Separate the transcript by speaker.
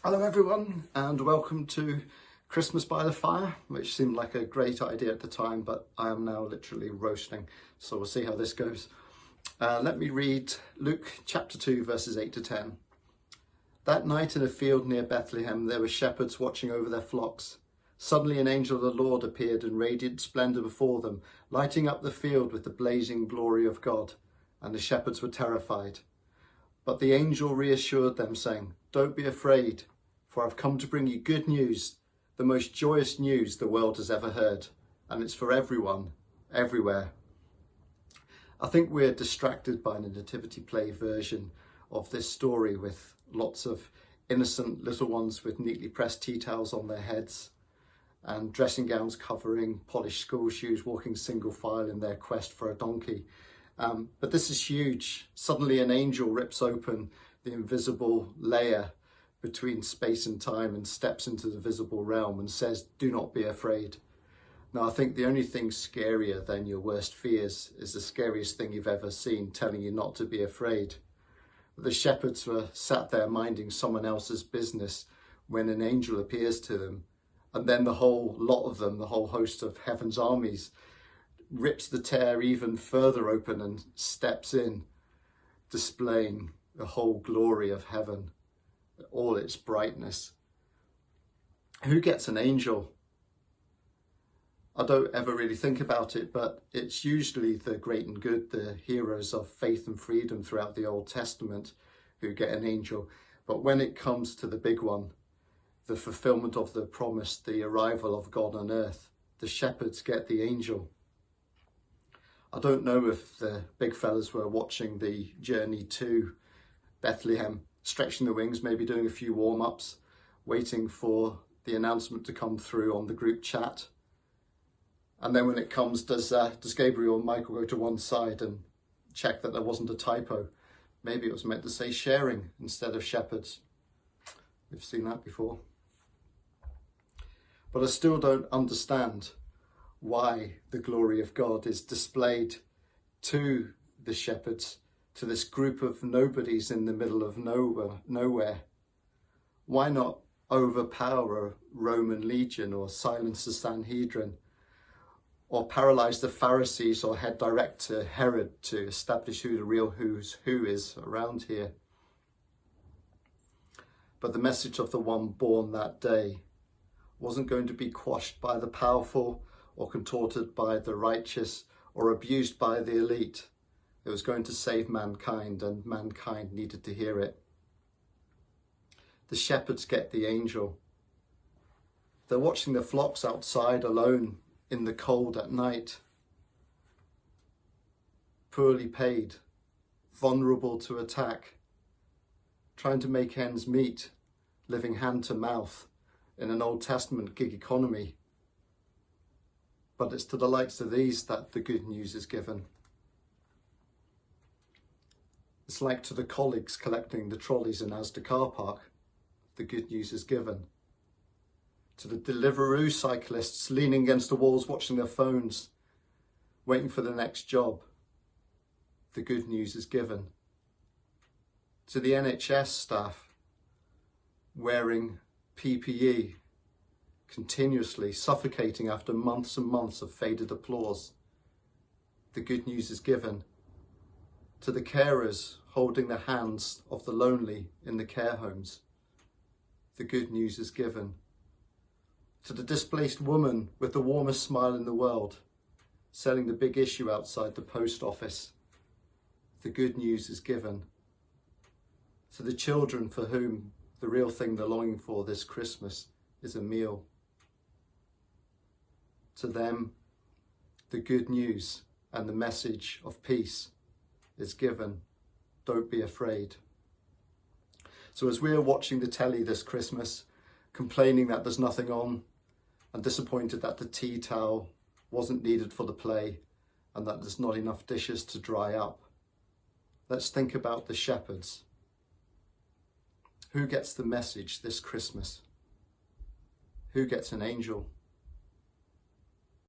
Speaker 1: Hello everyone and welcome to Christmas by the Fire, which seemed like a great idea at the time, but I am now literally roasting, so we'll see how this goes. Let me read Luke chapter 2 verses 8 to 10. That night in a field near Bethlehem there were shepherds watching over their flocks. Suddenly an angel of the Lord appeared in radiant splendour before them, lighting up the field with the blazing glory of God, and the shepherds were terrified. But the angel reassured them, saying, "Don't be afraid, for I've come to bring you good news, the most joyous news the world has ever heard, and it's for everyone, everywhere." I think we're distracted by the Nativity play version of this story with lots of innocent little ones with neatly pressed tea towels on their heads and dressing gowns covering polished school shoes, walking single file in their quest for a donkey. But this is huge. Suddenly an angel rips open the invisible layer between space and time and steps into the visible realm and says, "Do not be afraid." Now, I think the only thing scarier than your worst fears is the scariest thing you've ever seen telling you not to be afraid. The shepherds were sat there minding someone else's business when an angel appears to them. And then the whole lot of them, the whole host of heaven's armies, rips the tear even further open and steps in, displaying the whole glory of heaven, all its brightness. Who gets an angel? I don't ever really think about it, but it's usually the great and good, the heroes of faith and freedom throughout the Old Testament who get an angel. But when it comes to the big one, the fulfillment of the promise, the arrival of God on earth, the shepherds get the angel. I don't know if the big fellas were watching the journey to Bethlehem, stretching the wings, maybe doing a few warm-ups, waiting for the announcement to come through on the group chat. And then when it comes, does Gabriel and Michael go to one side and check that there wasn't a typo? Maybe it was meant to say sharing instead of shepherds. We've seen that before. But I still don't understand why the glory of God is displayed to the shepherds, to this group of nobodies in the middle of nowhere. Why not overpower a Roman legion or silence the Sanhedrin or paralyze the Pharisees or head direct to Herod to establish who the real who's who is around here? But the message of the one born that day wasn't going to be quashed by the powerful or contorted by the righteous or abused by the elite. It was going to save mankind, and mankind needed to hear it. The shepherds get the angel. They're watching the flocks outside alone in the cold at night, poorly paid, vulnerable to attack, trying to make ends meet, living hand to mouth in an Old Testament gig economy. But it's to the likes of these that the good news is given. It's like to the colleagues collecting the trolleys in Asda car park, the good news is given. To the Deliveroo cyclists leaning against the walls watching their phones, waiting for the next job, the good news is given. To the NHS staff wearing PPE, continuously suffocating after months and months of faded applause, the good news is given. To the carers holding the hands of the lonely in the care homes, the good news is given. To the displaced woman with the warmest smile in the world, selling the big issue outside the post office, the good news is given. To the children for whom the real thing they're longing for this Christmas is a meal, to them the good news and the message of peace is given. Don't be afraid. So as we are watching the telly this Christmas, complaining that there's nothing on and disappointed that the tea towel wasn't needed for the play and that there's not enough dishes to dry up, let's think about the shepherds. Who gets the message this Christmas? Who gets an angel?